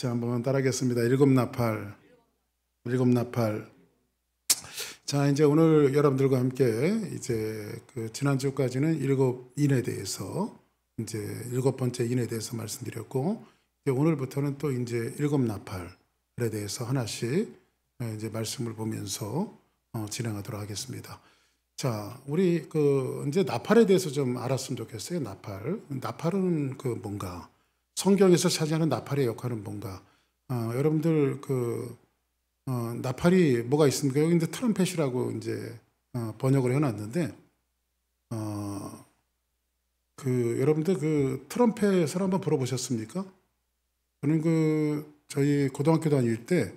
자, 한번 따라하겠습니다. 일곱 나팔, 일곱 나팔. 자, 이제 오늘 여러분들과 함께 이제 지난주까지는 일곱 인에 대해서 이제 일곱 번째 인에 대해서 말씀드렸고, 이제 오늘부터는 또 이제 일곱 나팔에 대해서 하나씩 이제 말씀을 보면서 진행하도록 하겠습니다. 자, 우리 이제 나팔에 대해서 좀 알았으면 좋겠어요. 나팔은 뭔가, 성경에서 차지하는 나팔의 역할은 뭔가. 여러분들 나팔이 뭐가 있습니까? 여기 이제 트럼펫이라고 이제 번역을 해놨는데, 여러분들 트럼펫을 한번 불어보셨습니까? 저는 저희 고등학교 다닐 때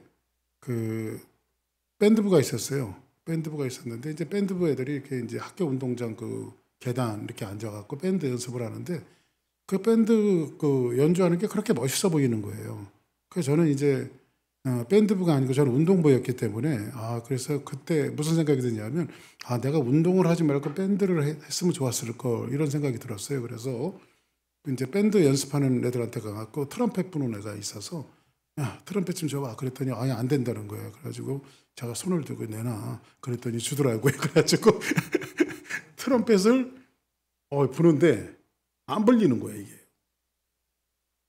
밴드부가 있었어요. 밴드부가 있었는데, 이제 밴드부 애들이 이렇게 이제 학교 운동장 계단 이렇게 앉아갖고 밴드 연습을 하는데, 그 밴드 연주하는 게 그렇게 멋있어 보이는 거예요. 그래서 저는 이제 밴드부가 아니고 저는 운동부였기 때문에, 그래서 그때 무슨 생각이 드냐면, 내가 운동을 하지 말고 밴드를 했으면 좋았을 걸, 이런 생각이 들었어요. 그래서 이제 밴드 연습하는 애들한테 가갖고 트럼펫 부는 애가 있어서, 야, 트럼펫 좀 줘봐. 그랬더니 아예 안 된다는 거예요. 그래가지고 제가 손을 들고 내놔. 그랬더니 주더라고요. 그래가지고 트럼펫을 부는데 안 불리는 거예요, 이게.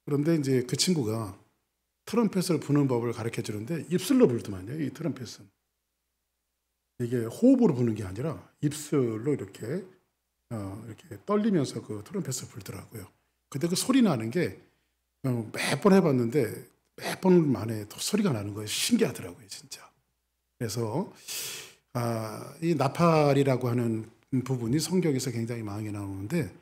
그런데 이제 그 친구가 트럼펫을 부는 법을 가르쳐 주는데 입술로 불더만요, 이 트럼펫은. 이게 호흡으로 부는 게 아니라 입술로 이렇게 떨리면서 그 트럼펫을 불더라고요. 근데 그 소리 나는 게 몇 번 해봤는데 몇 번 만에 또 소리가 나는 거예요. 신기하더라고요, 진짜. 그래서 이 나팔이라고 하는 부분이 성경에서 굉장히 많이 나오는데,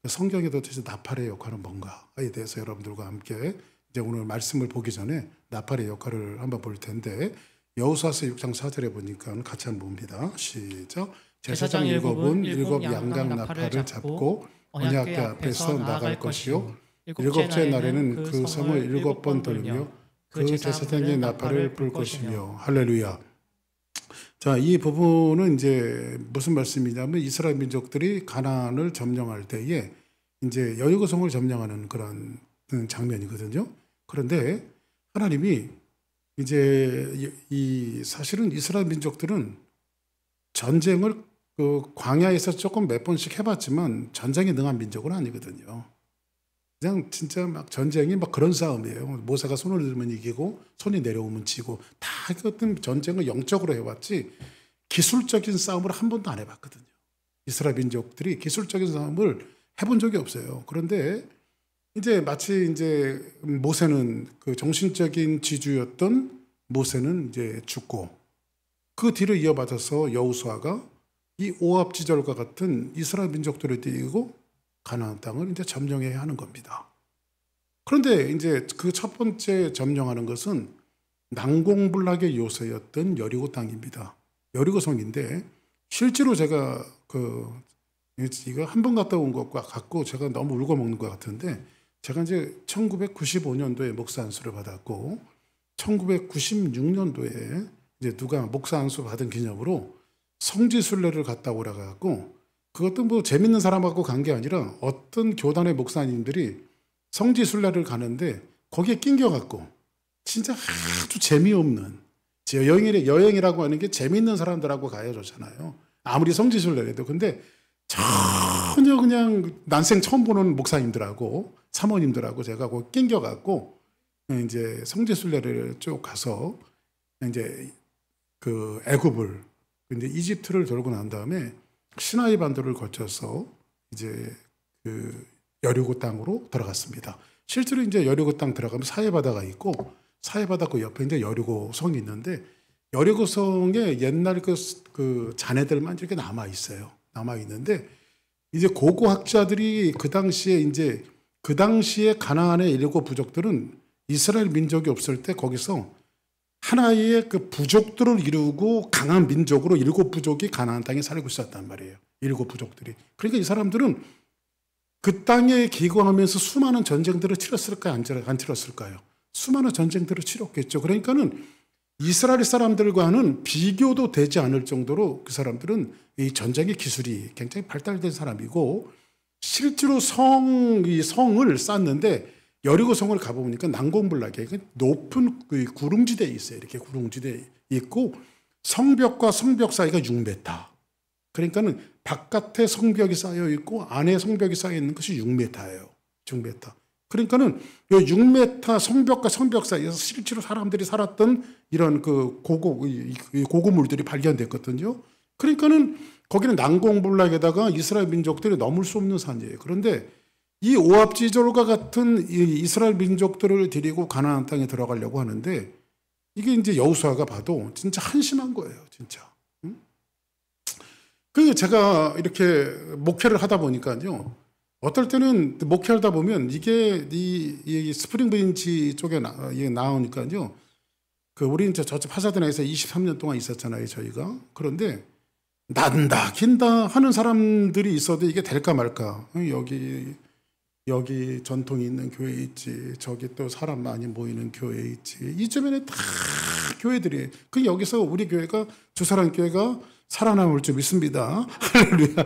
성경에도 도대체 나팔의 역할은 뭔가에 대해서 여러분들과 함께 이제 오늘 말씀을 보기 전에 나팔의 역할을 한번 볼 텐데, 여호수아서 6장 4절에 보니까 같이 한번 봅니다. 시작. 제사장 일곱은 일곱 양각 나팔을 잡고 언약궤 앞에서 나갈 것이요, 일곱째 날에는 그 성을 일곱 번 돌며 그 제사장의 나팔을 불 것이며. 할렐루야. 자, 이 부분은 이제 무슨 말씀이냐면, 이스라엘 민족들이 가나안을 점령할 때에 이제 여리고성을 점령하는 그런 장면이거든요. 그런데 하나님이 이제 사실은 이스라엘 민족들은 전쟁을 광야에서 조금 몇 번씩 해봤지만 전쟁에 능한 민족은 아니거든요. 그냥 진짜 막 전쟁이 막 그런 싸움이에요. 모세가 손을 들면 이기고 손이 내려오면 지고, 다 어떤 전쟁을 영적으로 해왔지 기술적인 싸움을 한 번도 안 해봤거든요. 이스라엘 민족들이 기술적인 싸움을 해본 적이 없어요. 그런데 이제 마치 이제 모세는 정신적인 지주였던 모세는 이제 죽고, 그 뒤를 이어받아서 여호수아가 이 오압지절과 같은 이스라엘 민족들을 이기고 가나안 땅을 이제 점령해야 하는 겁니다. 그런데 이제 그 첫 번째 점령하는 것은 난공불락의 요새였던 여리고 땅입니다. 여리고성인데, 실제로 제가 이거 한 번 갔다 온 것과 같고 제가 너무 울고 먹는 것 같은데, 제가 이제 1995년도에 목사 안수를 받았고 1996년도에 이제 누가 목사 안수 받은 기념으로 성지순례를 갔다 오라 갖고, 그것도 뭐 재밌는 사람하고 간 게 아니라 어떤 교단의 목사님들이 성지순례를 가는데 거기에 낑겨갖고 진짜 아주 재미없는, 여행이라고 하는 게 재밌는 사람들하고 가야 좋잖아요, 아무리 성지순례라도. 근데 전혀 그냥 난생 처음 보는 목사님들하고 사모님들하고 제가 거기 낑겨갖고 이제 성지순례를 쭉 가서 이제 애굽을, 이제 이집트를 돌고 난 다음에 시나이 반도를 거쳐서 이제 여리고 땅으로 들어갔습니다. 실제로 이제 여리고 땅 들어가면 사해바다가 있고, 사해바다 그 옆에 이제 여리고성이 있는데, 여리고성에 옛날 그 잔해들만 이렇게 남아 있어요. 남아 있는데, 이제 고고학자들이 그 당시에 가나안의 일곱 부족들은 이스라엘 민족이 없을 때 거기서 하나의 부족들을 이루고 강한 민족으로 일곱 부족이 가나안 땅에 살고 있었단 말이에요. 일곱 부족들이. 그러니까 이 사람들은 그 땅에 기거하면서 수많은 전쟁들을 치렀을까요? 안 치렀을까요? 수많은 전쟁들을 치렀겠죠. 그러니까는 이스라엘 사람들과는 비교도 되지 않을 정도로 그 사람들은 이 전쟁의 기술이 굉장히 발달된 사람이고, 실제로 이 성을 쌓는데 여리고성을 가보니까 난공불락에 높은 그 구릉지대에 있어요. 이렇게 구릉지대에 있고 성벽과 성벽 사이가 6m. 그러니까는 바깥에 성벽이 쌓여 있고 안에 성벽이 쌓여 있는 것이 6m예요. 6m. 그러니까는 이 6m 성벽과 성벽 사이에서 실제로 사람들이 살았던 이런 그 고고물들이 발견됐거든요. 그러니까는 거기는 난공불락에다가 이스라엘 민족들이 넘을 수 없는 산이에요. 그런데 이 오압지졸과 같은 이 이스라엘 민족들을 데리고 가나안 땅에 들어가려고 하는데 이게 이제 여호수아가 봐도 진짜 한심한 거예요, 진짜. 그 제가 이렇게 목회를 하다 보니까요. 어떨 때는 목회하다 보면 이게 이 스프링 브린지 쪽에 나오니까요. 그 우리 이제 저쪽 파사드나에서 23년 동안 있었잖아요, 저희가. 그런데 난다 긴다 하는 사람들이 있어도 이게 될까 말까. 여기 전통이 있는 교회 있지, 저기 또 사람 많이 모이는 교회 있지, 이 주변에 다 교회들이. 그 여기서 우리 교회가 주사랑 교회가 살아남을 줄 믿습니다. 할렐루야.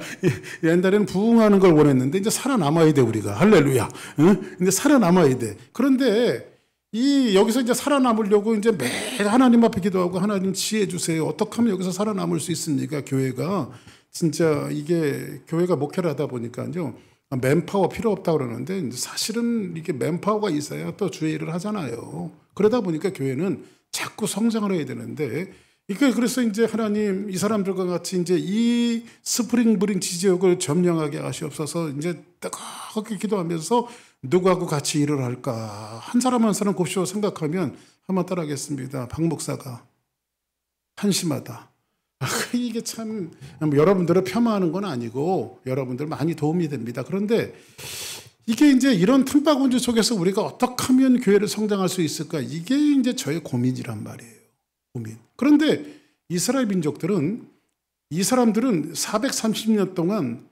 옛날에는 부흥하는 걸 원했는데 이제 살아남아야 돼, 우리가. 할렐루야. 응? 근데 살아남아야 돼. 그런데 여기서 이제 살아남으려고 이제 매일 하나님 앞에 기도하고 하나님 지혜 주세요. 어떻게 하면 여기서 살아남을 수 있습니까? 교회가. 진짜 이게 교회가 목회를 하다 보니까요. 맨파워 필요 없다고 그러는데 사실은 이게 맨파워가 있어야 또 주의 일을 하잖아요. 그러다 보니까 교회는 자꾸 성장을 해야 되는데 그래서 이제 하나님 이 사람들과 같이 이제 이 스프링 브린지 지역을 점령하게 하시옵소서 이제 뜨겁게 기도하면서 누구하고 같이 일을 할까 한 사람 한 사람 곱씹어 생각하면 한번 따라하겠습니다. 박 목사가 한심하다. 이게 참 여러분들을 폄하하는 건 아니고 여러분들 많이 도움이 됩니다. 그런데 이게 이제 이런 틈바구니 속에서 우리가 어떻게 하면 교회를 성장할 수 있을까? 이게 이제 저의 고민이란 말이에요. 고민. 그런데 이스라엘 민족들은 이 사람들은 430년 동안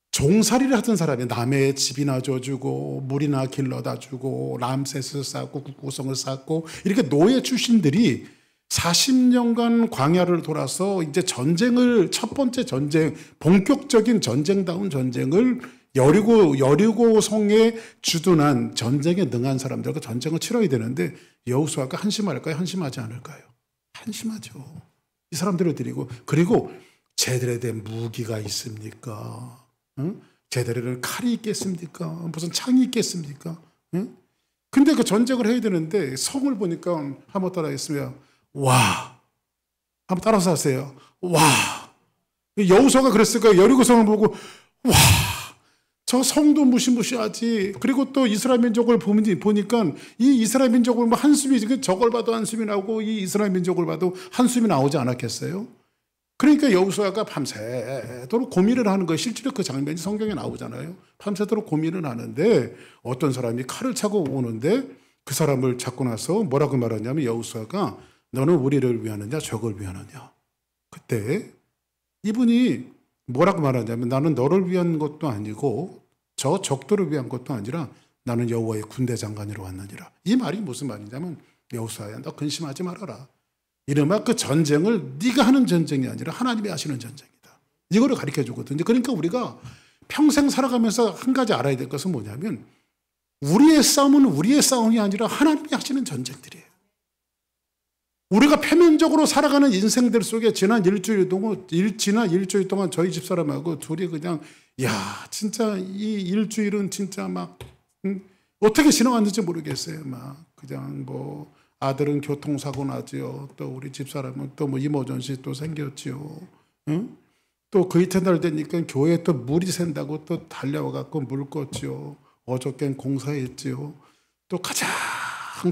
종살이를 하던 사람이에요. 남의 집이나 줘주고 물이나 길러다 주고 람셋을 쌓고 국구성을 쌓고 이렇게 노예 출신들이 40년간 광야를 돌아서 이제 전쟁을 첫 번째 전쟁 본격적인 전쟁다운 전쟁을 여리고성에 주둔한 전쟁에 능한 사람들과 전쟁을 치러야 되는데 여호수아가 한심할까요? 한심하지 않을까요? 한심하죠. 이 사람들을 데리고 그리고 제대로 된 무기가 있습니까? 응? 제대로 된 칼이 있겠습니까? 무슨 창이 있겠습니까? 응? 근데 그 전쟁을 해야 되는데 성을 보니까 한번 따라하겠습니다. 와, 한번 따라서 하세요. 와, 여호수아가 그랬을 거예요. 여리고성을 보고 와, 저 성도 무시무시하지. 그리고 또 이스라엘 민족을 보니까 이 이스라엘 민족을 뭐 한숨이 저걸 봐도 한숨이 나오고 이 이스라엘 민족을 봐도 한숨이 나오지 않았겠어요? 그러니까 여호수아가 밤새도록 고민을 하는 거예요. 실제로 그 장면이 성경에 나오잖아요. 밤새도록 고민을 하는데 어떤 사람이 칼을 차고 오는데 그 사람을 잡고 나서 뭐라고 말하냐면 여호수아가 너는 우리를 위하느냐 적을 위하느냐. 그때 이분이 뭐라고 말하냐면 나는 너를 위한 것도 아니고 저 적들을 위한 것도 아니라 나는 여호와의 군대 장관으로 왔느니라. 이 말이 무슨 말이냐면 여호수아야 너 근심하지 말아라. 이른바 그 전쟁을 네가 하는 전쟁이 아니라 하나님이 하시는 전쟁이다. 이거를 가르쳐 주거든요. 그러니까 우리가 평생 살아가면서 한 가지 알아야 될 것은 뭐냐면 우리의 싸움은 우리의 싸움이 아니라 하나님이 하시는 전쟁들이에요. 우리가 표면적으로 살아가는 인생들 속에 지난 일주일 동안 저희 집사람하고 둘이 그냥 야 진짜 이 일주일은 진짜 막 어떻게 지나갔는지 모르겠어요. 막 그냥 뭐 아들은 교통사고 나지요. 또 우리 집사람은 또 뭐 이모전시 또 생겼지요. 응? 또 그 이튿날 되니까 교회에 또 물이 샌다고 또 달려와갖고 물 껐지요. 어저께는 공사했지요. 또 가장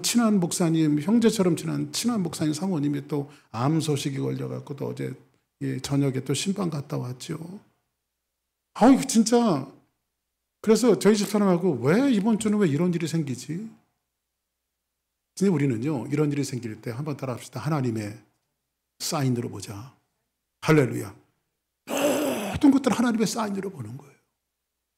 친한 목사님, 형제처럼 친한 목사님 사모님이 또 암 소식이 걸려갖고 또 어제 저녁에 또 신방 갔다 왔죠. 아우 진짜 그래서 저희 집사람하고 왜 이번 주는 왜 이런 일이 생기지? 근데 우리는요 이런 일이 생길 때 한번 따라합시다. 하나님의 사인으로 보자. 할렐루야. 모든 것들을 하나님의 사인으로 보는 거예요.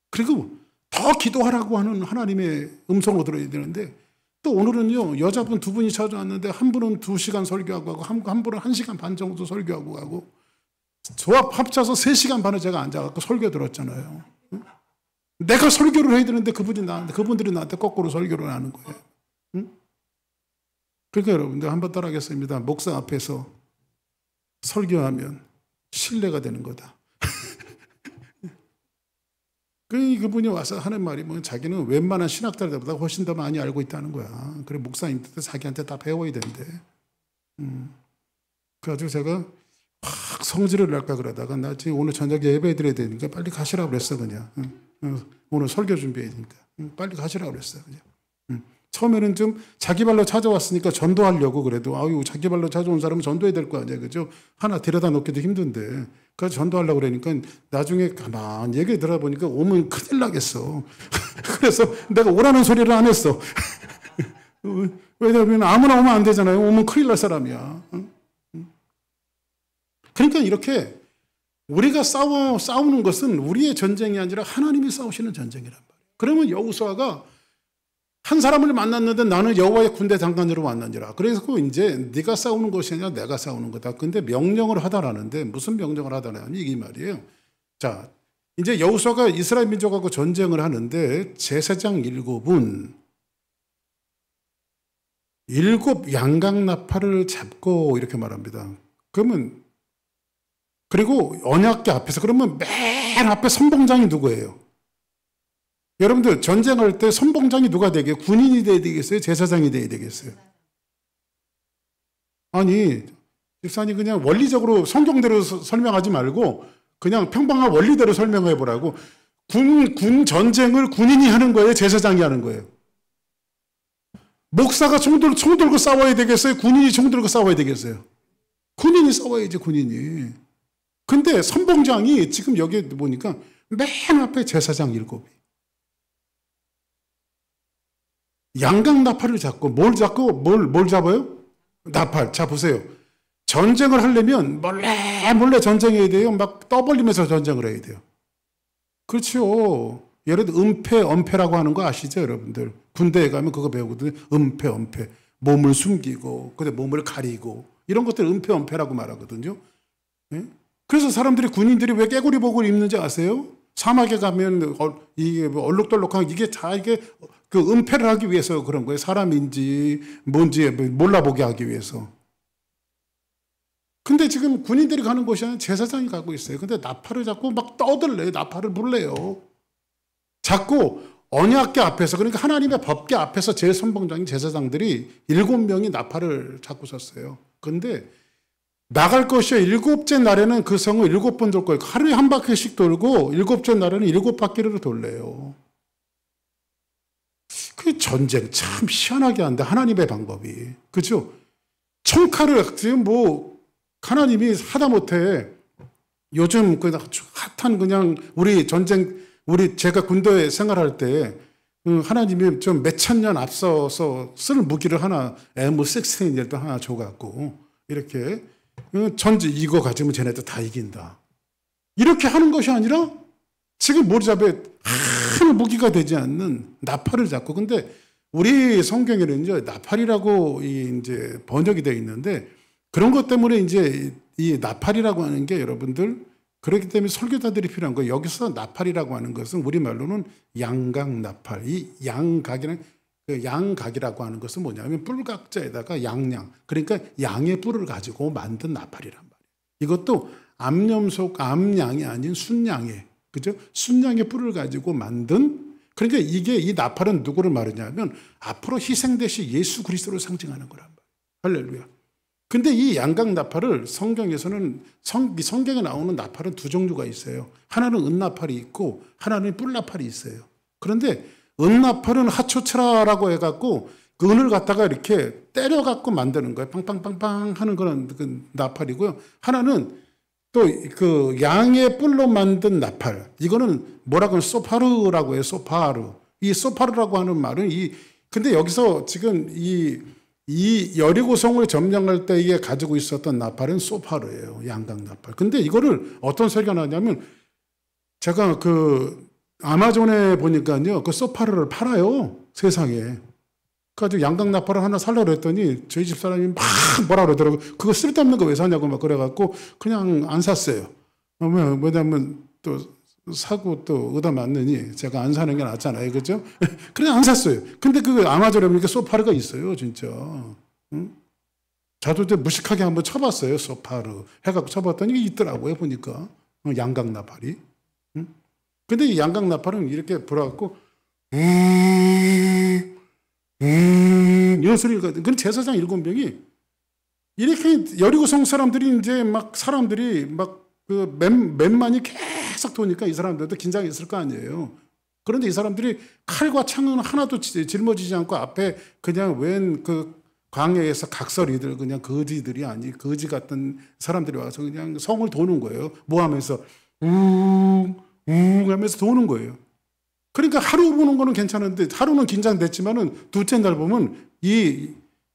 그리고 더 기도하라고 하는 하나님의 음성을 들어야 되는데 또 오늘은요 여자분 두 분이 찾아왔는데 한 분은 2시간 설교하고 하고 한 분은 1시간 반 정도 설교하고 가고 조합 합쳐서 3시간 반을 제가 앉아갖고 설교 들었잖아요. 내가 설교를 해야 되는데 그분들이 나한테 거꾸로 설교를 하는 거예요. 응? 그러니까 여러분들 한번 따라하겠습니다. 목사 앞에서 설교하면 신뢰가 되는 거다. 그분이 와서 하는 말이 뭐 자기는 웬만한 신학자들보다 훨씬 더 많이 알고 있다는 거야. 그래 목사님들도 자기한테 다 배워야 된대. 그래가지고 제가 확 성질을 낼까 그러다가 나 지금 오늘 저녁에 예배 드려야 되니까 빨리 가시라고 그랬어 그냥. 오늘 설교 준비해야 되니까 빨리 가시라고 그랬어 그냥. 처음에는 좀 자기 발로 찾아왔으니까 전도하려고 그래도 아유 자기 발로 찾아온 사람은 전도해야 될 거 아니야 그죠? 하나 데려다 놓기도 힘든데 그래서 전도하려고 그러니까 나중에 가만히 얘기 들어보니까 오면 큰일 나겠어. 그래서 내가 오라는 소리를 안 했어. 왜냐하면 아무나 오면 안 되잖아요. 오면 큰일 날 사람이야. 그러니까 이렇게 우리가 싸우는 것은 우리의 전쟁이 아니라 하나님이 싸우시는 전쟁이란 말이에요. 그러면 여호수아가 한 사람을 만났는데 나는 여호와의 군대 장관으로 만나니라. 그래서 이제 네가 싸우는 것이 아니라 내가 싸우는 거다. 근데 명령을 하다라는데 무슨 명령을 하다라니 이게 말이에요. 자, 이제 여호수아가 이스라엘 민족하고 전쟁을 하는데 제사장 7은 7 양강나팔을 잡고 이렇게 말합니다. 그러면 그리고 언약궤 앞에서 그러면 맨 앞에 선봉장이 누구예요? 여러분들 전쟁할 때 선봉장이 누가 되게 군인이 돼야 되겠어요? 제사장이 돼야 되겠어요? 아니 집사님 그냥 원리적으로 성경대로 설명하지 말고 그냥 평범한 원리대로 설명해 보라고. 군 전쟁을 군인이 하는 거예요? 제사장이 하는 거예요? 목사가 총 들고 싸워야 되겠어요? 군인이 총 들고 싸워야 되겠어요? 군인이 싸워야지 군인이. 근데 선봉장이 지금 여기 보니까 맨 앞에 제사장 7이 양강나팔을 잡고 뭘 잡아요? 나팔. 자 보세요. 전쟁을 하려면 몰래 전쟁해야 돼요. 막 떠벌리면서 전쟁을 해야 돼요. 그렇죠. 예를 들어 은폐, 엄폐라고 하는 거 아시죠 여러분들? 군대에 가면 그거 배우거든요. 은폐, 엄폐. 몸을 숨기고 근데 몸을 가리고 이런 것들 은폐, 엄폐라고 말하거든요. 네? 그래서 사람들이 군인들이 왜 깨구리복을 입는지 아세요? 사막에 가면 이게 얼룩덜룩한 이게 다 이게 그 은폐를 하기 위해서 그런 거예요. 사람인지 뭔지 몰라보게 하기 위해서. 근데 지금 군인들이 가는 곳이 아니라 제사장이 가고 있어요. 근데 나팔을 잡고 막 떠들래요. 나팔을 불래요. 자꾸 언약궤 앞에서 그러니까 하나님의 법궤 앞에서 제일 선봉장인 제사장들이 7명이 나팔을 잡고 섰어요. 근데 나갈 것이요. 7째 날에는 그 성을 7번 돌 거예요. 하루에 한 바퀴씩 돌고 7째 날에는 7바퀴를 돌래요. 그 전쟁 참 희한하게 한다. 하나님의 방법이. 그죠? 총칼을 지금 뭐 하나님이 하다못해 요즘 그 핫한 그냥 제가 군대 생활할 때 하나님이 좀 몇천 년 앞서서 쓸 무기를 하나 M16도 하나 줘갖고 이렇게 전지 이거 가지면 쟤네들 다 이긴다. 이렇게 하는 것이 아니라 지금 모르자베 큰 무기가 되지 않는 나팔을 잡고 근데 우리 성경에는 이제 나팔이라고 이제 번역이 되어 있는데 그런 것 때문에 이제 이 나팔이라고 하는 게 여러분들 그렇기 때문에 설교자들이 필요한 거예요. 여기서 나팔이라고 하는 것은 우리말로는 양각나팔. 이 양각이라고 하는 것은 뭐냐면 뿔각자에다가 양양. 그러니까 양의 뿔을 가지고 만든 나팔이란 말이에요. 이것도 암양이 아닌 순양의 그죠? 순양의 뿔을 가지고 만든 그러니까 이 나팔은 누구를 말하냐면 앞으로 희생되실 예수 그리스도를 상징하는 거란 말이에요. 할렐루야. 근데 이 양각 나팔을 성경에서는 성경에 나오는 나팔은 2종류가 있어요. 하나는 은나팔이 있고 하나는 뿔나팔이 있어요. 그런데 은나팔은 하초치라라고 해갖고 그 은을 갖다가 이렇게 때려갖고 만드는 거예요. 빵빵빵빵 하는 그런 그 나팔이고요. 하나는 또 그 양의 뿔로 만든 나팔. 이거는 뭐라고 하면 소파르라고 해요. 소파르. 이 소파르라고 하는 말은 근데 여기서 지금 이 여리고성을 점령할 때 이게 가지고 있었던 나팔은 소파르예요. 양각 나팔. 근데 이거를 어떤 설교가 나냐면 제가 그 아마존에 보니까요. 그 소파르를 팔아요. 세상에. 그래가지고 양각 나팔을 하나 살려고 했더니 저희 집 사람이 막 뭐라 그러더라고요. 그거 쓸데없는 거 왜 사냐고 막 그래갖고 그냥 안 샀어요. 왜냐면 또 사고 또 얻어맞느니 제가 안 사는 게 낫잖아요. 그죠? 그래 안 샀어요. 근데 그 아마존에 보니까 소파르가 있어요. 진짜. 응? 저도 이제 무식하게 한번 쳐봤어요. 소파르. 해갖고 쳐봤더니 이게 있더라고요. 보니까. 양각 나팔이. 응? 근데 이 양각 나팔은 이렇게 불어갖고 이런 소리가. 그럼 제사장 7명이 이렇게 여리고성 사람들이 이제 막 사람들이 막 그 맨만이 계속 도니까 이 사람들도 긴장했을 거 아니에요. 그런데 이 사람들이 칼과 창은 하나도 짊어지지 않고 앞에 그냥 웬 그 광야에서 각설이들 그냥 거지들이 아니 거지 같은 사람들이 와서 그냥 성을 도는 거예요. 뭐 하면서 하면서 도는 거예요. 그러니까 하루 보는 거는 괜찮은데 하루는 긴장됐지만은 둘째 날 보면 이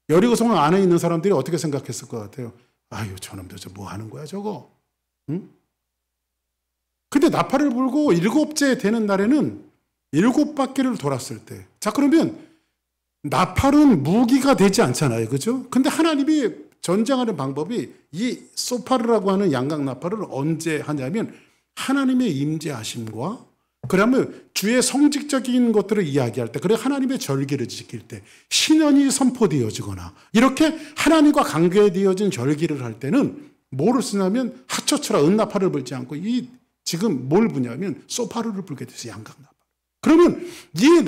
여리고성 안에 있는 사람들이 어떻게 생각했을 것 같아요? 아유 저놈들 저 뭐 하는 거야 저거? 응? 근데 나팔을 불고 7째 되는 날에는 7바퀴를 돌았을 때, 자 그러면 나팔은 무기가 되지 않잖아요, 그죠? 근데 하나님이 전쟁하는 방법이 이 소파르라고 하는 양각 나팔을 언제 하냐면 하나님의 임재하심과 그러면 주의 성직적인 것들을 이야기할 때, 그래 하나님의 절기를 지킬 때, 신년이 선포되어지거나 이렇게 하나님과 관계되어진 절기를 할 때는 뭐를 쓰냐면 하초처럼 은나팔을 불지 않고 이 지금 뭘 부냐면 소파르를 불게 돼서 양각 나팔. 그러면 이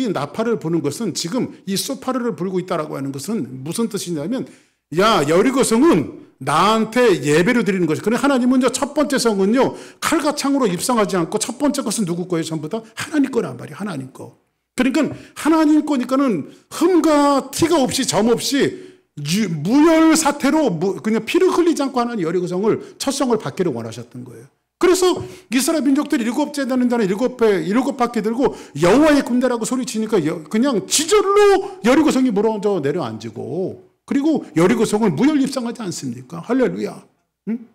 나팔을 부는 것은 지금 이 소파르를 불고 있다라고 하는 것은 무슨 뜻이냐면 야 여리고성은 나한테 예배를 드리는 것이. 그래 하나님은 첫 번째 성은요 칼과 창으로 입성하지 않고 첫 번째 것은 누구 거예요? 전부 다 하나님 거란 말이에요. 하나님 거. 그러니까 하나님 거니까는 흠과 티가 없이 점 없이 무혈 사태로 그냥 피를 흘리지 않고 하나님 여리고성을 첫 성을 받기를 원하셨던 거예요. 그래서 이스라엘 민족들이 7째 되는 자는 7바퀴 들고 여호와의 군대라고 소리치니까 그냥 지절로 여리고성이 무너져 내려앉고 그리고 여리고성을 무혈 입성하지 않습니까? 할렐루야. 응?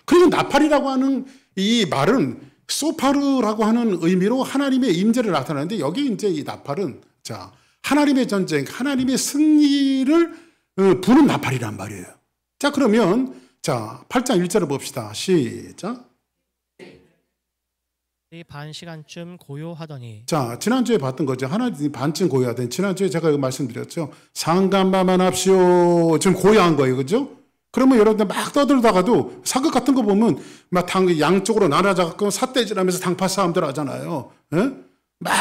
그리고 나팔이라고 하는 이 말은 소파르라고 하는 의미로 하나님의 임재를 나타내는데 여기 이제 이 나팔은 자 하나님의 전쟁, 하나님의 승리를 부는 나팔이란 말이에요. 자, 그러면 자 8장 1절을 봅시다. 시작. 반 시간쯤 고요하더니. 자, 지난주에 봤던 거죠. 하나님 반쯤 고요하더니. 지난주에 제가 이거 말씀드렸죠. 상감만 합시오. 지금 고요한 거예요. 그죠? 그러면 여러분들 막 떠들다가도 사극 같은 거 보면 막 양쪽으로 나눠져갖고 삿대질하면서 당파 싸움들 하잖아요. 에? 막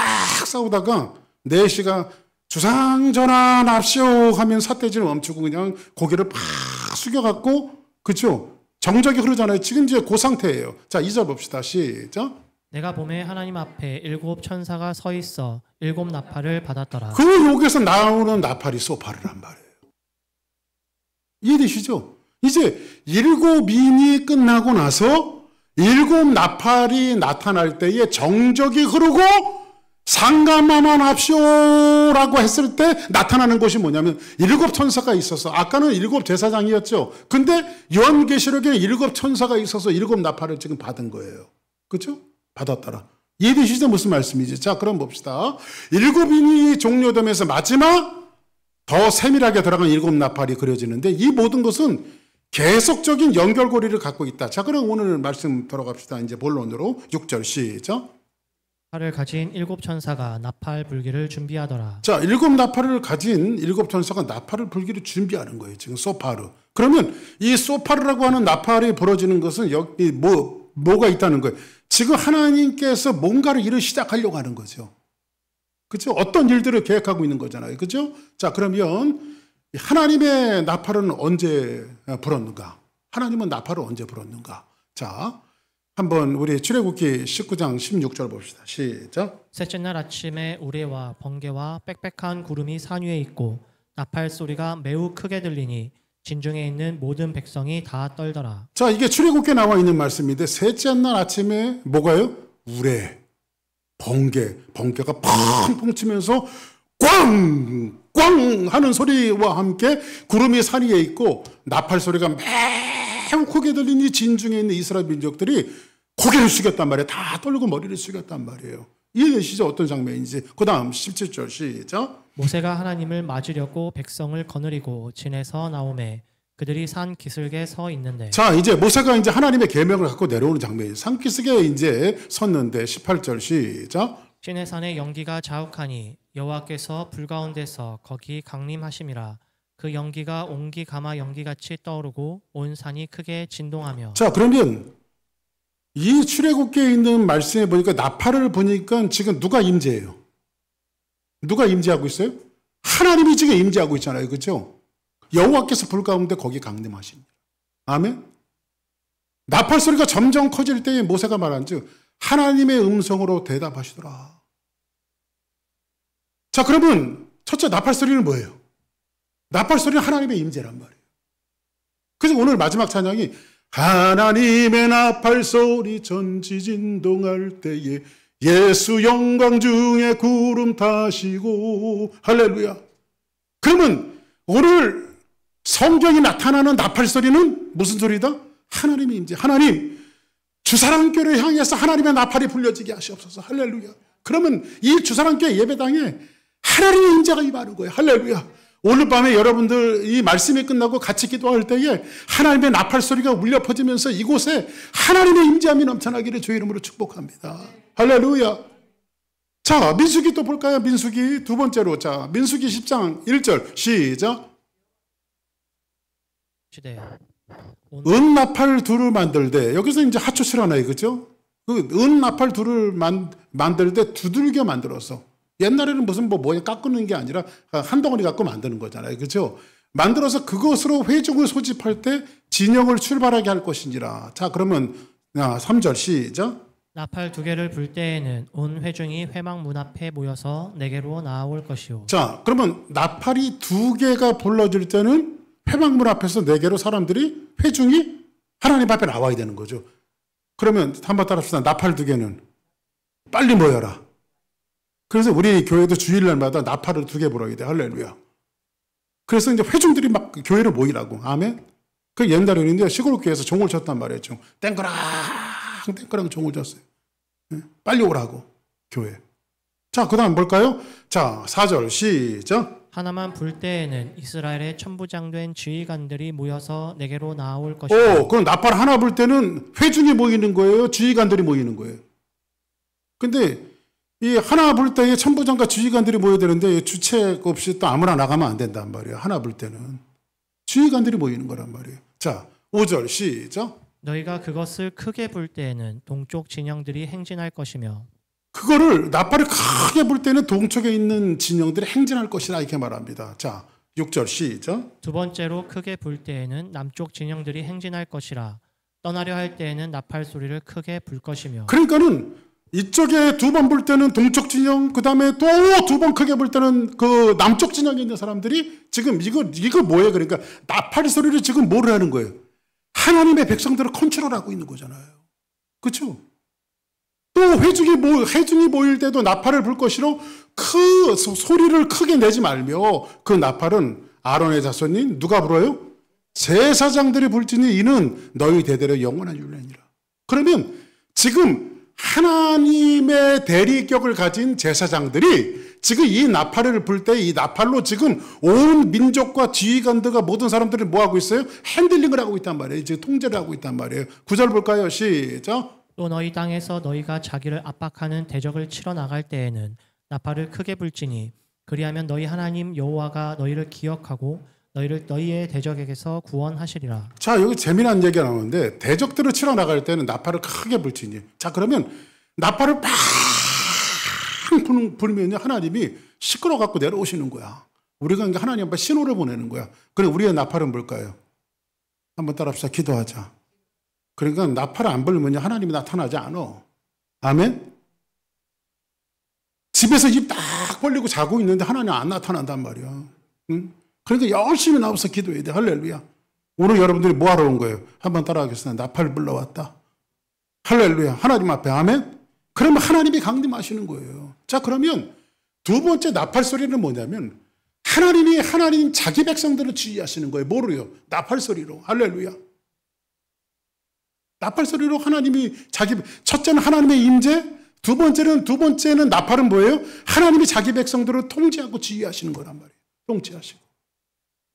싸우다가 4시가 주상전환합시오 하면 삿대질 멈추고 그냥 고개를 팍 숙여갖고 그렇죠? 정적이 흐르잖아요. 지금 이제 그 상태예요. 자 2절 봅시다. 시작. 내가 봄에 하나님 앞에 7 천사가 서 있어 7 나팔을 받았더라. 그 여기서 나오는 나팔이 소파르란 말이에요. 이해되시죠? 이제 7인이 끝나고 나서 7 나팔이 나타날 때에 정적이 흐르고 상감만 합시오라고 했을 때 나타나는 것이 뭐냐면 7 천사가 있어서 아까는 7 제사장이었죠. 근데 요한계시록에 7 천사가 있어서 7 나팔을 지금 받은 거예요. 그렇죠? 받았더라. 이해되시죠? 무슨 말씀이지? 자, 그럼 봅시다. 7인이 종료되면서 마지막 더 세밀하게 들어간 7 나팔이 그려지는데 이 모든 것은 계속적인 연결고리를 갖고 있다. 자, 그럼 오늘 말씀 들어갑시다. 이제 본론으로 6절 시작. 나팔을 가진 7 천사가 나팔 불기를 준비하더라. 자, 7 나팔을 가진 7 천사가 나팔을 불기를 준비하는 거예요. 지금 소파르. 그러면 이 소파르라고 하는 나팔이 벌어지는 것은 여기 뭐가 있다는 거예요. 지금 하나님께서 뭔가를 일을 시작하려고 하는 거죠. 그렇죠? 어떤 일들을 계획하고 있는 거잖아요. 그렇죠? 자, 그러면 하나님의 나팔은 언제 불었는가? 하나님은 나팔을 언제 불었는가? 자, 한번 우리 출애굽기 19장 16절 봅시다. 시작. 셋째 날 아침에 우레와 번개와 빽빽한 구름이 산 위에 있고 나팔 소리가 매우 크게 들리니 진중에 있는 모든 백성이 다 떨더라. 자, 이게 출애굽기에 나와 있는 말씀인데 셋째 날 아침에 뭐가요? 우레, 번개가 펑펑 치면서 꽝 하는 소리와 함께 구름이 산 위에 있고 나팔 소리가 매우 크게 들리니 진중에 있는 이스라엘 민족들이 고개를 숙였단 말이에요. 다 떨고 머리를 숙였단 말이에요. 이해되시죠? 어떤 장면인지. 그 다음 17절 시작. 모세가 하나님을 맞으려고 백성을 거느리고 진에서 나오매 그들이 산 기슭에 서 있는데. 자, 이제 모세가 이제 하나님의 계명을 갖고 내려오는 장면이에요. 산 기슭에 이제 섰는데 18절 시작. 시내산에 연기가 자욱하니 여호와께서 불 가운데서 거기 강림하심이라. 그 연기가 옹기 가마 연기같이 떠오르고 온 산이 크게 진동하며. 자, 그러면 이 출애굽기에 있는 말씀에 보니까 나팔을 보니까 지금 누가 임재해요? 누가 임재하고 있어요? 하나님이 지금 임재하고 있잖아요. 그렇죠? 여호와께서 불 가운데 거기 강림하십니다. 아멘. 나팔 소리가 점점 커질 때에 모세가 말한즉 하나님의 음성으로 대답하시더라. 자, 그러면 첫째 나팔 소리는 뭐예요? 나팔 소리는 하나님의 임재란 말이에요. 그래서 오늘 마지막 찬양이 하나님의 나팔 소리 전지 진동할 때에 예수 영광 중에 구름 타시고 할렐루야. 그러면 오늘 성경이 나타나는 나팔 소리는 무슨 소리다? 하나님의 임재. 하나님 주사랑교를 향해서 하나님의 나팔이 불려지게 하시옵소서. 할렐루야. 그러면 이 주사랑교회 예배당에 하나님의 임재가 임하는 거예요. 할렐루야. 오늘 밤에 여러분들 이 말씀이 끝나고 같이 기도할 때에 하나님의 나팔 소리가 울려 퍼지면서 이곳에 하나님의 임재함이 넘쳐나기를 주의 이름으로 축복합니다. 할렐루야. 자, 민수기 또 볼까요? 민수기 두 번째로. 자, 민수기 10장 1절 시작. 은나팔 둘을 만들되, 여기서 이제 하초치라나요, 그죠? 그 은나팔 둘을 만들 때 두들겨 만들어서, 옛날에는 무슨 뭐에 깎는 게 아니라 한 덩어리 갖고 만드는 거잖아요, 그죠? 만들어서 그것으로 회중을 소집할 때 진영을 출발하게 할 것이니라. 자, 그러면 3절 시작. 나팔 두 개를 불 때에는 온 회중이 회막 문 앞에 모여서 내게로 나아올 것이요. 자, 그러면 나팔이 두 개가 불러질 때는 회막문 앞에서 네 개로 사람들이 회중이 하나님 앞에 나와야 되는 거죠. 그러면 한번 따라합시다. 나팔 두 개는 빨리 모여라. 그래서 우리 교회도 주일날마다 나팔을 두 개 불어야 돼. 할렐루야. 그래서 이제 회중들이 막 교회로 모이라고. 아멘. 그 옛날에는 이제 시골 교회에서 종을 쳤단 말이에요. 땡그랑 종을 쳤어요. 빨리 오라고 교회. 자, 그 다음 볼까요? 자, 4절 시작. 하나만 불 때에는 이스라엘의 천부장된 지휘관들이 모여서 내게로 나아올 것이다. 그럼 나팔 하나 불 때는 회중이 모이는 거예요? 지휘관들이 모이는 거예요? 근데 이 하나 불 때에 천부장과 지휘관들이 모여야 되는데 주책 없이 또 아무나 나가면 안 된단 말이에요. 하나 불 때는 지휘관들이 모이는 거란 말이에요. 자, 5절 시작. 너희가 그것을 크게 불 때에는 동쪽 진영들이 행진할 것이며. 그거를 나팔을 크게 불 때는 동쪽에 있는 진영들이 행진할 것이라 이렇게 말합니다. 자, 6절 시작. 두 번째로 크게 불 때에는 남쪽 진영들이 행진할 것이라. 떠나려 할 때에는 나팔 소리를 크게 불 것이며. 그러니까는 이쪽에 두 번 불 때는 동쪽 진영, 그 다음에 또 두 번 크게 불 때는 그 남쪽 진영에 있는 사람들이 지금 이거 뭐예요? 그러니까 나팔 소리를 지금 뭐를 하는 거예요? 하나님의 백성들을 컨트롤하고 있는 거잖아요. 그렇죠? 또 회중이 모일 때도 나팔을 불 것이로 소리를 크게 내지 말며 그 나팔은 아론의 자손인 누가 불어요? 제사장들이 불지니 이는 너희 대대로 영원한 율례니라. 그러면 지금 하나님의 대리격을 가진 제사장들이 지금 이 나팔을 불 때 이 나팔로 지금 온 민족과 지휘관들과 모든 사람들이 뭐 하고 있어요? 핸들링을 하고 있단 말이에요. 지금 통제를 하고 있단 말이에요. 9절 볼까요? 시작. 또 너희 땅에서 너희가 자기를 압박하는 대적을 치러 나갈 때에는 나팔을 크게 불지니 그리하면 너희 하나님 여호와가 너희를 기억하고 너희를 너희의 대적에게서 구원하시리라. 자, 여기 재미난 얘기가 나오는데 대적들을 치러 나갈 때는 나팔을 크게 불지니. 자, 그러면 나팔을 팍 불면 하나님이 시끄러 갖고 내려오시는 거야. 우리가 하나님 앞에 신호를 보내는 거야. 그래, 우리의 나팔은 뭘까요? 한번 따라합시다. 기도하자. 그러니까 나팔을 안 불면 하나님이 나타나지 않아. 아멘? 집에서 입 딱 벌리고 자고 있는데 하나님 안 나타난단 말이야. 응? 그러니까 열심히 나와서 기도해야 돼. 할렐루야. 오늘 여러분들이 뭐 하러 온 거예요? 한번 따라하겠습니다. 나팔 불러왔다. 할렐루야. 하나님 앞에. 아멘? 그러면 하나님이 강림하시는 거예요. 자, 그러면 두 번째 나팔 소리는 뭐냐면 하나님 자기 백성들을 지휘하시는 거예요. 뭐로요? 나팔 소리로. 할렐루야. 나팔 소리로 하나님이 첫째는 하나님의 임재, 두 번째는 나팔은 뭐예요? 하나님이 자기 백성들을 통제하고 지휘하시는 거란 말이에요. 통제하시고.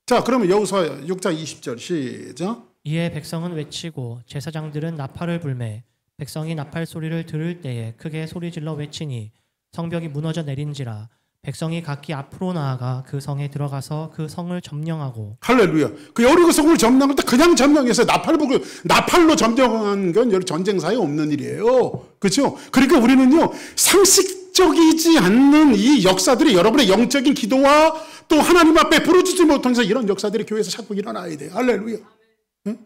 자, 그러면 여호수아 6장 20절 시작. 이에 백성은 외치고 제사장들은 나팔을 불매 백성이 나팔 소리를 들을 때에 크게 소리질러 외치니 성벽이 무너져 내린지라 백성이 각기 앞으로 나아가 그 성에 들어가서 그 성을 점령하고. 할렐루야. 그 여리고 성을 점령할 때 그냥 점령해서 나팔로 점령한 건 전쟁사에 없는 일이에요. 그렇죠? 그러니까 우리는요, 상식적이지 않는 이 역사들이 여러분의 영적인 기도와 또 하나님 앞에 부르짖지 못하면서 이런 역사들이 교회에서 자꾸 일어나야 돼요. 할렐루야. 응?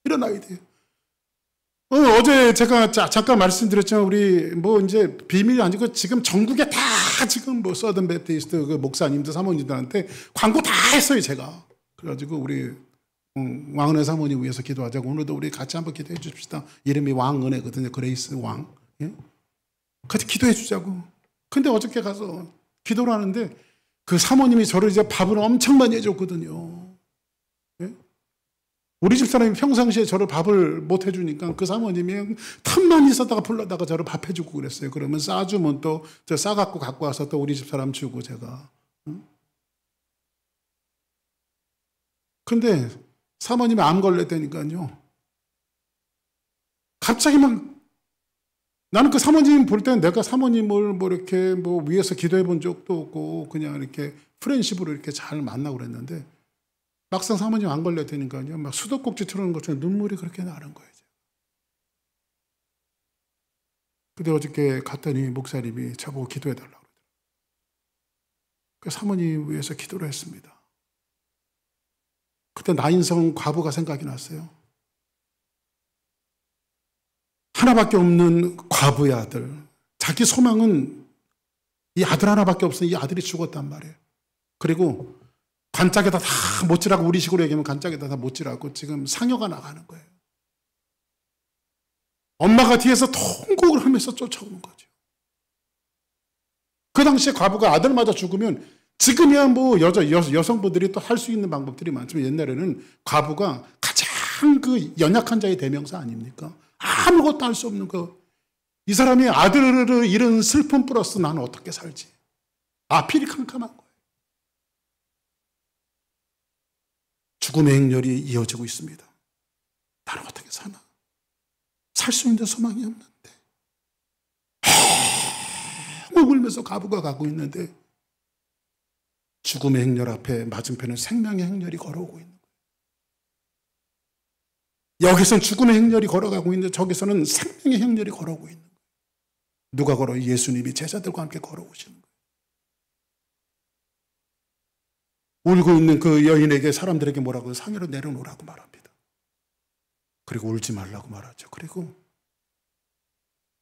일어나야 돼요. 어제 제가 잠깐 말씀드렸지만 우리 뭐 이제 비밀이 아니고 지금 전국에 다 지금 뭐 서든 베프티스트 그 목사님들 사모님들한테 광고 다 했어요 제가. 그래가지고 우리 왕은혜 사모님 위해서 기도하자고 오늘도 우리 같이 한번 기도해 주십시다. 이름이 왕은혜거든요. 그레이스 왕. 예? 같이 기도해 주자고. 근데 어저께 가서 기도를 하는데 그 사모님이 저를 이제 밥을 엄청 많이 해줬거든요. 예? 우리 집사람이 평상시에 저를 밥을 못 해주니까 그 사모님이 틈만 있었다가 불러다가 저를 밥 해주고 그랬어요. 그러면 싸주면 또 저 싸갖고 갖고 와서 또 우리 집사람 주고 제가. 근데 사모님이 암 걸렸다니까요. 갑자기 막 나는 그 사모님 볼 때는 내가 사모님을 뭐 이렇게 뭐 위에서 기도해 본 적도 없고 그냥 이렇게 프렌십으로 이렇게 잘 만나고 그랬는데 막상 사모님 안 걸렸다니까요. 막 수도꼭지 틀어놓은 것처럼 눈물이 그렇게 나는 거예요. 근데 어저께 갔더니 목사님이 저보고 기도해달라고 그러더라고요. 그 사모님 위해서 기도를 했습니다. 그때 나인성 과부가 생각이 났어요. 하나밖에 없는 과부의 아들. 자기 소망은 이 아들 하나밖에 없으니 이 아들이 죽었단 말이에요. 그리고 관짝에다 다 못질하고 우리 식으로 얘기하면 관짝에다 다 못질하고 지금 상여가 나가는 거예요. 엄마가 뒤에서 통곡을 하면서 쫓아오는 거죠. 그 당시에 과부가 아들마저 죽으면 지금이야 뭐 여성분들이 또 할 수 있는 방법들이 많지만 옛날에는 과부가 가장 그 연약한 자의 대명사 아닙니까? 아무것도 할 수 없는 거. 이 사람이 아들을 잃은 슬픔 플러스 나는 어떻게 살지? 필이 캄캄한 거예요. 죽음의 행렬이 이어지고 있습니다. 나는 어떻게 사나? 살 수 있는 소망이 없는데. 울면서 과부가 가고 있는데 죽음의 행렬 앞에 맞은편은 생명의 행렬이 걸어오고 있는 거예요. 여기서는 죽음의 행렬이 걸어가고 있는데 저기서는 생명의 행렬이 걸어오고 있는 거예요. 누가 걸어요? 예수님이 제자들과 함께 걸어오시는 거예요. 울고 있는 그 여인에게 사람들에게 뭐라고 상여로 내려놓으라고 말합니다. 그리고 울지 말라고 말하죠. 그리고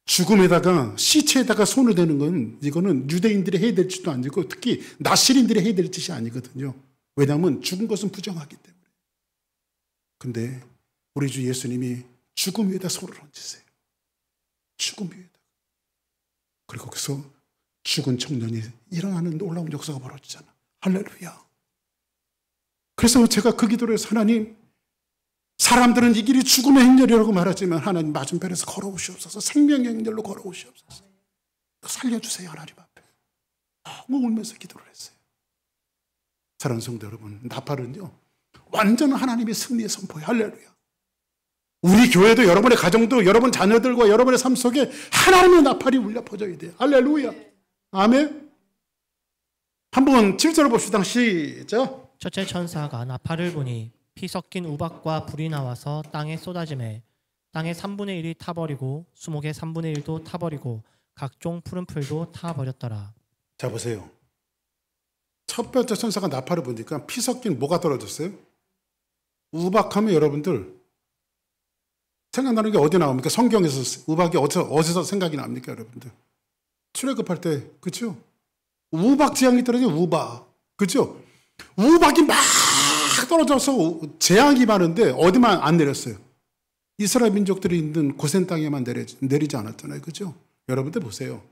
죽음에다가 시체에다가 손을 대는 건 이거는 유대인들이 해야 될 짓도 아니고 특히 나시린들이 해야 될 짓이 아니거든요. 왜냐하면 죽은 것은 부정하기 때문에. 근데 우리 주 예수님이 죽음 위에다 손을 얹으세요. 죽음 위에다. 그리고 거기서 죽은 청년이 일어나는 놀라운 역사가 벌어지잖아. 할렐루야. 그래서 제가 그 기도를 해서 하나님, 사람들은 이 길이 죽음의 행렬이라고 말하지만 하나님 맞은편에서 걸어오시옵소서. 생명의 행렬로 걸어오시옵소서. 살려주세요 하나님 앞에. 너무 울면서 기도를 했어요. 사랑하는 성도 여러분, 나팔은요 완전한 하나님의 승리의 선포예요. 할렐루야. 우리 교회도 여러분의 가정도 여러분 자녀들과 여러분의 삶 속에 하나님의 나팔이 울려 퍼져야 돼요. 할렐루야. 아멘. 한번 7절을 봅시다. 시작. 첫째 천사가 나팔을 부니 피 섞인 우박과 불이 나와서 땅에 쏟아지매 땅의 3분의 1이 타버리고 수목의 3분의 1도 타버리고 각종 푸른 풀도 타버렸더라. 자 보세요. 첫 번째 천사가 나팔을 부니까 피 섞인 뭐가 떨어졌어요? 우박하면 여러분들 생각나는 게 어디 나옵니까? 성경에서 우박이 어디서 생각이 납니까 여러분들? 출애굽할 때 그렇죠? 우박 재앙이 떨어져. 우박 그렇죠? 우박이 막 떨어져서 재앙이 많은데 어디만 안 내렸어요. 이스라엘 민족들이 있는 고센 땅에만 내리지 않았잖아요. 그죠? 여러분들 보세요.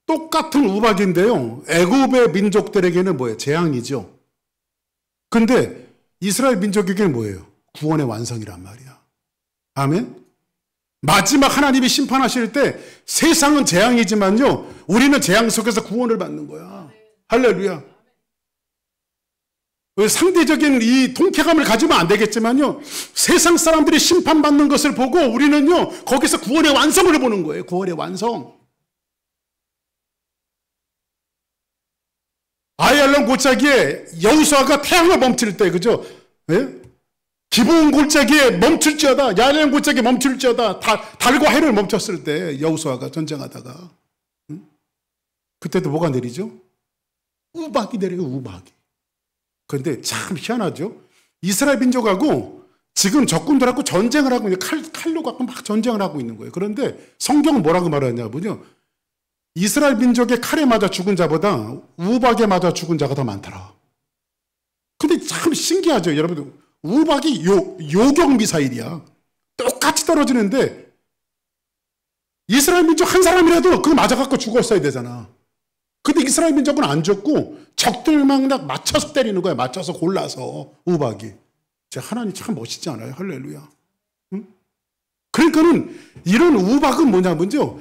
똑같은 우박인데요. 애굽의 민족들에게는 뭐예요? 재앙이죠. 근데 이스라엘 민족에게는 뭐예요? 구원의 완성이란 말이야. 아멘? 마지막 하나님이 심판하실 때 세상은 재앙이지만요. 우리는 재앙 속에서 구원을 받는 거야. 할렐루야. 상대적인 이 동쾌감을 가지면 안 되겠지만요. 세상 사람들이 심판받는 것을 보고 우리는요. 거기서 구원의 완성을 보는 거예요. 구원의 완성. 아얄론 골짜기에 여호수아가 태양을 멈출 때, 그죠? 예? 기브온 골짜기에 멈출지어다. 야알론 골짜기에 멈출지어다. 달과 해를 멈췄을 때 여호수아가 전쟁하다가, 응? 그때도 뭐가 내리죠? 우박이 내려요. 우박이. 그런데 참 희한하죠. 이스라엘 민족하고 지금 적군들하고 전쟁을 하고 있는 칼로 갖고 막 전쟁을 하고 있는 거예요. 그런데 성경은 뭐라고 말하냐면요. 이스라엘 민족의 칼에 맞아 죽은 자보다 우박에 맞아 죽은 자가 더 많더라. 근데 참 신기하죠. 여러분, 우박이 요격 미사일이야. 똑같이 떨어지는데 이스라엘 민족 한 사람이라도 그거 맞아갖고 죽었어야 되잖아. 근데 이스라엘 민족은 안 죽고 적들만 맞춰서 때리는 거야. 맞춰서 골라서 우박이. 하나님 참 멋있지 않아요? 할렐루야. 응? 그러니까는 이런 우박은 뭐냐면요.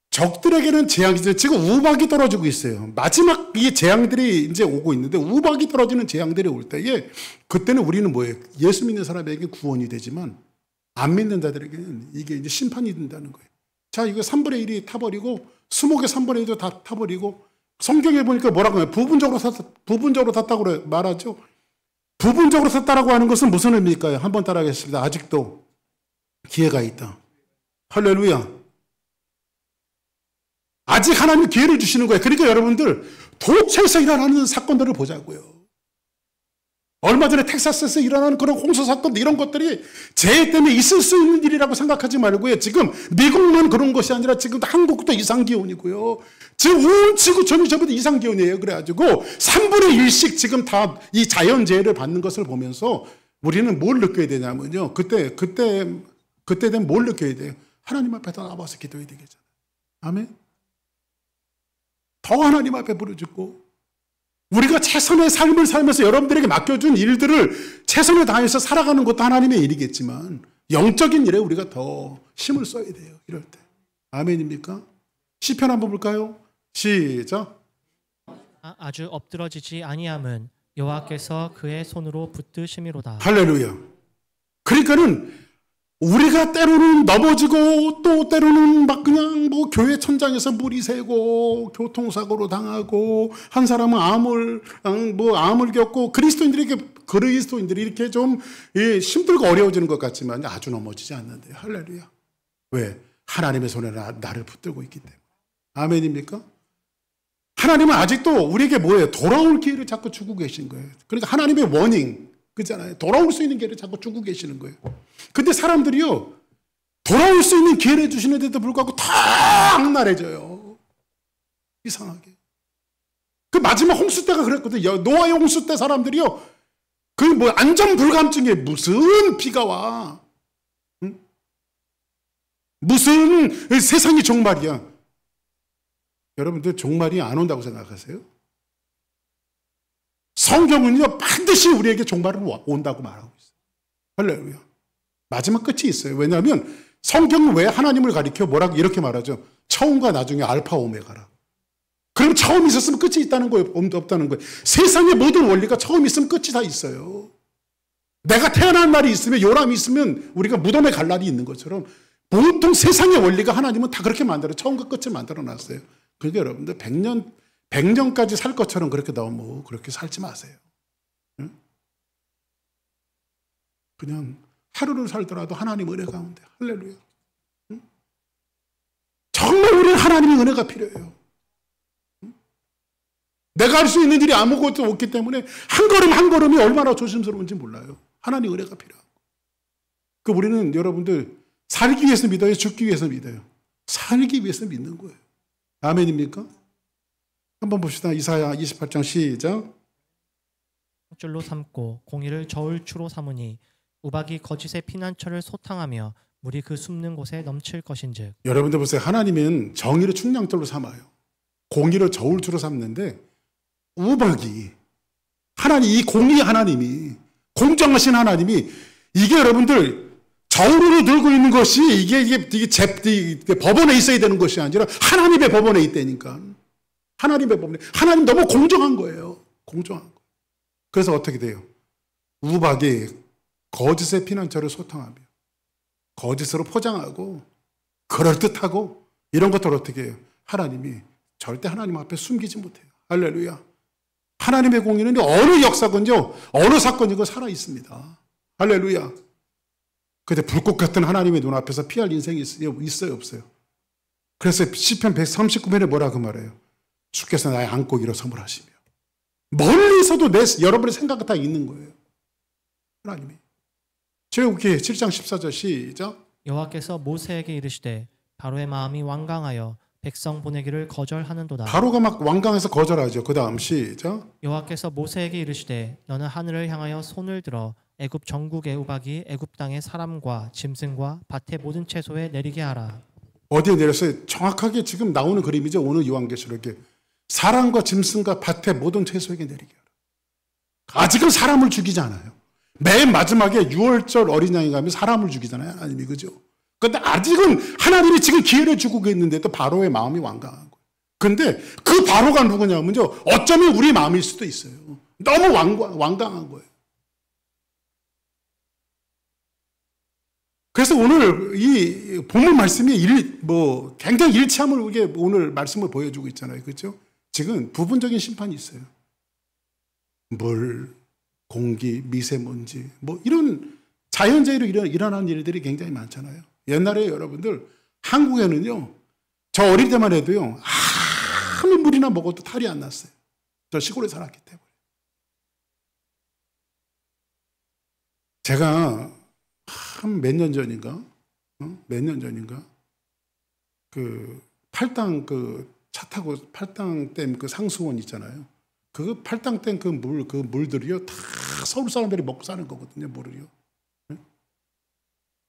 적들에게는 재앙이죠. 지금 우박이 떨어지고 있어요. 마지막 이 재앙들이 이제 오고 있는데 우박이 떨어지는 재앙들이 올 때에 그때는 우리는 뭐예요? 예수 믿는 사람에게 구원이 되지만 안 믿는 자들에게는 이게 이제 심판이 된다는 거예요. 자, 이거 3분의 1이 타버리고 20개 3분의 1도 다 타버리고 성경에 보니까 뭐라고 해요? 부분적으로 탔다고 말하죠. 부분적으로 탔다라고 하는 것은 무슨 의미일까요? 한번 따라하겠습니다. 아직도 기회가 있다. 할렐루야. 아직 하나님이 기회를 주시는 거예요. 그러니까 여러분들 도처에서 일어나는 사건들을 보자고요. 얼마 전에 텍사스에서 일어나는 그런 홍수 사건 이런 것들이 재해 때문에 있을 수 있는 일이라고 생각하지 말고요. 지금 미국만 그런 것이 아니라 지금 한국도 이상기온이고요. 지금 온 지구 전이 전부 이상기온이에요. 그래가지고 3분의 1씩 지금 다 이 자연재해를 받는 것을 보면서 우리는 뭘 느껴야 되냐면요. 그때 되면 뭘 느껴야 돼요? 하나님 앞에 더 나와서 기도해야 되겠잖아요. 아멘. 더 하나님 앞에 부르짖고 우리가 최선의 삶을 살면서 여러분들에게 맡겨준 일들을 최선을 다해서 살아가는 것도 하나님의 일이겠지만 영적인 일에 우리가 더 힘을 써야 돼요. 이럴 때. 아멘입니까? 시편 한번 볼까요? 시작. 아주 엎드러지지 아니함은 여호와께서 그의 손으로 붙드심이로다. 할렐루야. 그러니까는 우리가 때로는 넘어지고 또 때로는 막 그냥 뭐 교회 천장에서 물이 새고 교통사고로 당하고 한 사람은 암을 겪고 그리스도인들이 이렇게 좀 힘들고 어려워지는 것 같지만 아주 넘어지지 않는데요. 할렐루야. 왜? 하나님의 손에 나를 붙들고 있기 때문에. 아멘입니까? 하나님은 아직도 우리에게 뭐예요? 돌아올 기회를 자꾸 주고 계신 거예요. 그러니까 하나님의 워닝 그잖아요. 돌아올 수 있는 기회를 자꾸 주고 계시는 거예요. 근데 사람들이요, 돌아올 수 있는 기회를 주시는데도 불구하고 다 악랄해져요. 이상하게. 그 마지막 홍수 때가 그랬거든요. 노아의 홍수 때 사람들이요, 그 뭐 안전불감증에 무슨 비가 와. 응? 무슨 세상이 종말이야. 여러분들 종말이 안 온다고 생각하세요? 성경은요, 반드시 우리에게 종말은 온다고 말하고 있어요. 할렐루야. 마지막 끝이 있어요. 왜냐하면 성경은 왜 하나님을 가리켜 뭐라고 이렇게 말하죠? 처음과 나중에 알파 오메가라. 그럼 처음이 있었으면 끝이 있다는 거예요? 없다는 거예요? 세상의 모든 원리가 처음이 있으면 끝이 다 있어요. 내가 태어난 날이 있으면 요람이 있으면 우리가 무덤에 갈 날이 있는 것처럼 보통 세상의 원리가 하나님은 다 그렇게 만들어 처음과 끝을 만들어 놨어요. 그러니까 여러분들 100년까지 살 것처럼 그렇게 너무 그렇게 살지 마세요. 응? 그냥 하루를 살더라도 하나님 은혜 가운데 할렐루야. 응? 정말 우리는 하나님의 은혜가 필요해요. 응? 내가 할 수 있는 일이 아무것도 없기 때문에 한 걸음 한 걸음이 얼마나 조심스러운지 몰라요. 하나님 은혜가 필요하고. 그 우리는 여러분들 살기 위해서 믿어요? 죽기 위해서 믿어요? 살기 위해서 믿는 거예요. 아멘입니까? 한번 봅시다. 이사야 28장 시작. 줄로 삼고 공의를 저울추로 삼으니 우박이 거짓의 피난처를 소탕하며 물이 그 숨는 곳에 넘칠 것인즉. 여러분들 보세요. 하나님은 정의를 충량줄로 삼아요. 공의를 저울추로 삼는데 우박이 이 공의 하나님이 공정하신 하나님이 이게 여러분들 저울로 들고 있는 것이 이게 법원에 있어야 되는 것이 아니라 하나님의 법원에 있다니까. 하나님의 법원에. 하나님 너무 공정한 거예요. 공정한 거. 그래서 어떻게 돼요? 우박이 거짓의 피난처를 소탕하며 거짓으로 포장하고 그럴듯하고 이런 것들을 어떻게 해요? 하나님이 절대 하나님 앞에 숨기지 못해요. 할렐루야. 하나님의 공의는 어느 역사건요, 어느 사건이고 살아 있습니다. 할렐루야. 근데 불꽃 같은 하나님의 눈앞에서 피할 인생이 있어요, 없어요? 그래서 시편 139편에 뭐라고 말해요? 주께서 나의 안고 일어섬을 하시며 멀리서도 여러분의 생각이 다 있는 거예요. 하나님이. 출애굽기 7장 14절 시작. 여호와께서 모세에게 이르시되 바로의 마음이 완강하여 백성 보내기를 거절하는도다. 바로가 막 완강해서 거절하죠. 그 다음 시작. 여호와께서 모세에게 이르시되 너는 하늘을 향하여 손을 들어 애굽 전국의 우박이 애굽 땅의 사람과 짐승과 밭의 모든 채소에 내리게 하라. 어디에 내렸어요? 정확하게 지금 나오는 그림이죠. 오늘 요한계시록에 사람과 짐승과 밭의 모든 채소에게 내리게 하라. 아직은 사람을 죽이지 않아요. 맨 마지막에 6월절 어린 양이 가면 사람을 죽이잖아요. 하나님이. 그죠? 그런데 아직은 하나님이 지금 기회를 주고 있는데도 바로의 마음이 완강한 거예요. 그런데 그 바로가 누구냐면요, 어쩌면 우리 마음일 수도 있어요. 너무 완강한 거예요. 그래서 오늘 이 본문 말씀이 굉장히 일치함을 우리에게 오늘 말씀을 보여주고 있잖아요. 그렇죠? 지금 부분적인 심판이 있어요. 물, 공기, 미세먼지, 이런 자연재해로 일어나는 일들이 굉장히 많잖아요. 옛날에 여러분들 한국에는요, 저 어릴 때만 해도요, 아무리 물이나 먹어도 탈이 안 났어요. 저 시골에 살았기 때문에. 제가 한 몇 년 전인가, 그 팔당 차 타고 팔당댐 그 상수원 있잖아요. 그 팔당댐 그 물들이요, 다 서울 사람들이 먹고 사는 거거든요, 물을요.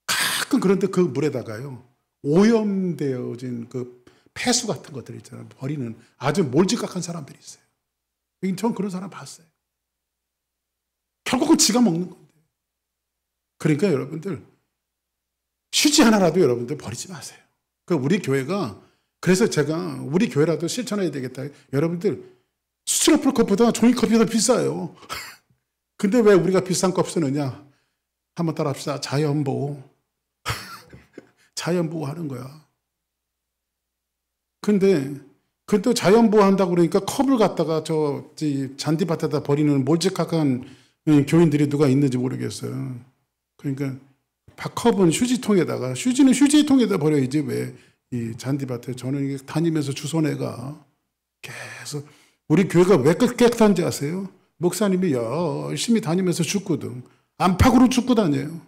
가끔 그런데 그 물에다가요, 오염되어진 그 폐수 같은 것들 있잖아요. 버리는 아주 몰지각한 사람들이 있어요. 전 그런 사람 봤어요. 결국은 지가 먹는 건데. 그러니까 여러분들, 휴지 하나라도 여러분들 버리지 마세요. 우리 교회가, 그래서 제가 우리 교회라도 실천해야 되겠다. 여러분들, 스티로폼 컵보다 종이컵이 더 비싸요. 근데 왜 우리가 비싼 컵 쓰느냐? 한번 따라 합시다. 자연보호. 자연보호 하는 거야. 근데 자연보호 한다고 그러니까 컵을 갖다가 잔디밭에다 버리는 몰직한 교인들이 누가 있는지 모르겠어요. 그러니까 컵은 휴지통에다가, 휴지는 휴지통에다 버려야지 왜 이 잔디밭에. 저는 다니면서 주소내가 계속, 우리 교회가 왜 깨끗한지 아세요? 목사님이 열심히 다니면서 죽거든. 안팎으로 죽고 다녀요.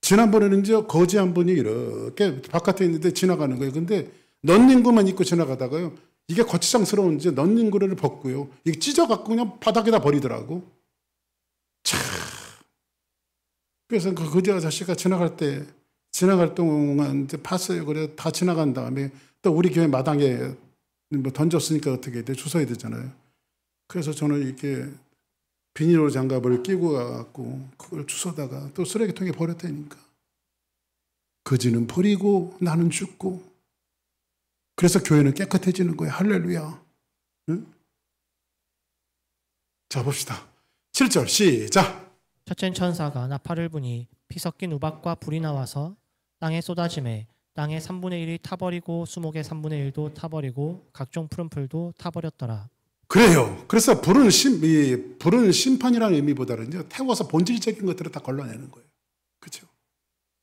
지난번에는 거지 한 분이 이렇게 바깥에 있는데 지나가는 거예요. 근데 넌닝구만 입고 지나가다가요, 이게 거치장스러운지 넌닝구를 벗고요, 이게 찢어갖고 그냥 바닥에다 버리더라고. 참. 그래서 그 거지 아저씨가 지나갈 동안 이제 봤어요. 그래 다 지나간 다음에 또 우리 교회 마당에 던졌으니까 어떻게 돼? 주워야 되잖아요. 그래서 저는 이렇게 비닐로 장갑을 끼고 가갖고 그걸 주워다가 또 쓰레기통에 버렸다니까. 거지는 버리고 나는 죽고. 그래서 교회는 깨끗해지는 거예요. 할렐루야. 응? 자, 봅시다. 7절 시작. 첫째 천사가 나팔을 부니 피 섞인 우박과 불이 나와서 땅에 쏟아지매 땅의 3분의 1이 타버리고 수목의 3분의 1도 타버리고 각종 푸른 풀도 타버렸더라. 그래요. 그래서 불은 심판이라는 의미보다는요, 태워서 본질적인 것들을 다 걸러내는 거예요. 그렇죠?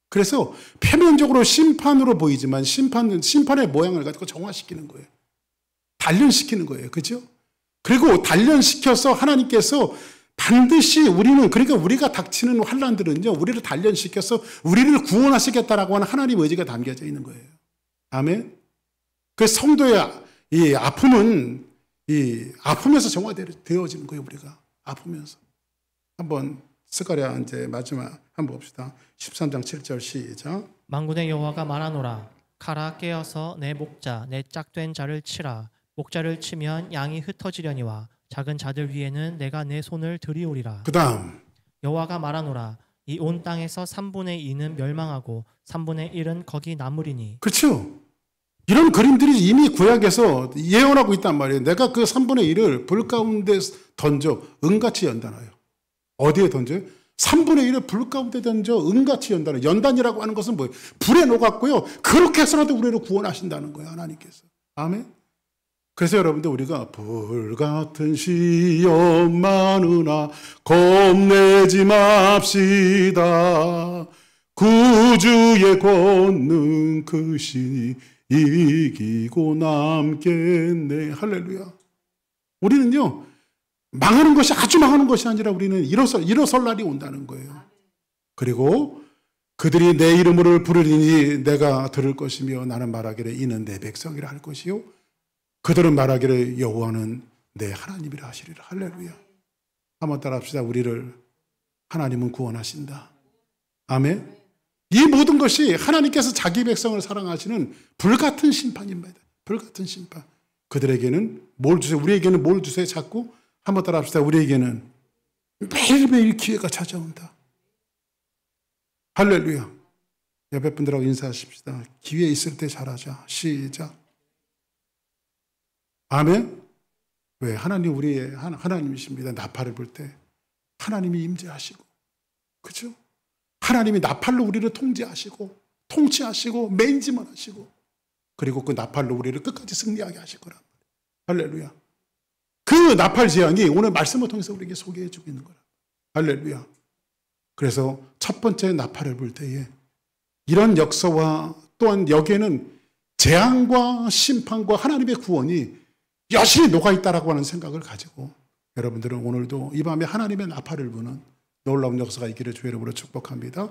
그래서 표면적으로 심판으로 보이지만 심판의 모양을 가지고 정화시키는 거예요. 단련시키는 거예요. 그렇죠? 그리고 단련시켜서 하나님께서 반드시 그러니까 우리가 닥치는 환난들은요, 우리를 단련시켜서 우리를 구원하시겠다라고 하는 하나님의 의지가 담겨져 있는 거예요. 아멘. 그 성도의 이 아픔은 아프면서 정화되어지는 거예요. 우리가 아프면서. 한번 스가랴 이제 마지막 한번 봅시다. 13장 7절 시작. 만군의 여호와가 말하노라. 가라 깨어서 내 목자 내 짝된 자를 치라. 목자를 치면 양이 흩어지려니와 작은 자들 위에는 내가 내 손을 들이오리라. 그 다음 여호와가 말하노라. 이 온 땅에서 3분의 2는 멸망하고 3분의 1은 거기 남으리니. 그렇죠. 이런 그림들이 이미 구약에서 예언하고 있단 말이에요. 내가 그 3분의 1을 불 가운데 던져 은같이 연단하여. 어디에 던져요? 3분의 1을 불 가운데 던져 은같이 연단하여. 연단이라고 하는 것은 뭐예요? 불에 녹았고요. 그렇게 해서라도 우리를 구원하신다는 거예요. 하나님께서. 아멘. 그래서 여러분들 우리가 불같은 시험 많으나 겁내지 맙시다. 구주의 권능 크시니 이기고 남겠네. 할렐루야. 우리는요, 망하는 것이 아주 망하는 것이 아니라 우리는 일어설 날이 온다는 거예요. 그리고 그들이 내 이름을 부르리니 내가 들을 것이며 나는 말하기를 이는 내 백성이라 할 것이요 그들은 말하기를 여호와는 내 하나님이라 하시리라. 할렐루야. 한번 따라합시다. 우리를 하나님은 구원하신다. 아멘. 이 모든 것이 하나님께서 자기 백성을 사랑하시는 불같은 심판입니다. 불같은 심판. 그들에게는 뭘 주세요? 우리에게는 뭘 주세요? 자꾸 한번 따라합시다. 우리에게는 매일매일 기회가 찾아온다. 할렐루야. 옆에 분들하고 인사하십시다. 기회 있을 때 잘하자. 시작. 아멘. 왜? 하나님 우리의 하나님이십니다. 나팔을 불 때 하나님이 임재하시고, 그렇죠? 하나님이 나팔로 우리를 통제하시고 통치하시고 매인지만 하시고, 그리고 그 나팔로 우리를 끝까지 승리하게 하실 거란 말이에요. 할렐루야. 그 나팔 재앙이 오늘 말씀을 통해서 우리에게 소개해 주고 있는 거라. 할렐루야. 그래서 첫 번째 나팔을 불 때에 이런 역사와 또한 여기에는 재앙과 심판과 하나님의 구원이 여실히 녹아있다라고 하는 생각을 가지고 여러분들은 오늘도 이 밤에 하나님의 나팔을 부는 놀라운 역사가 있기를 주의 이름으로 축복합니다.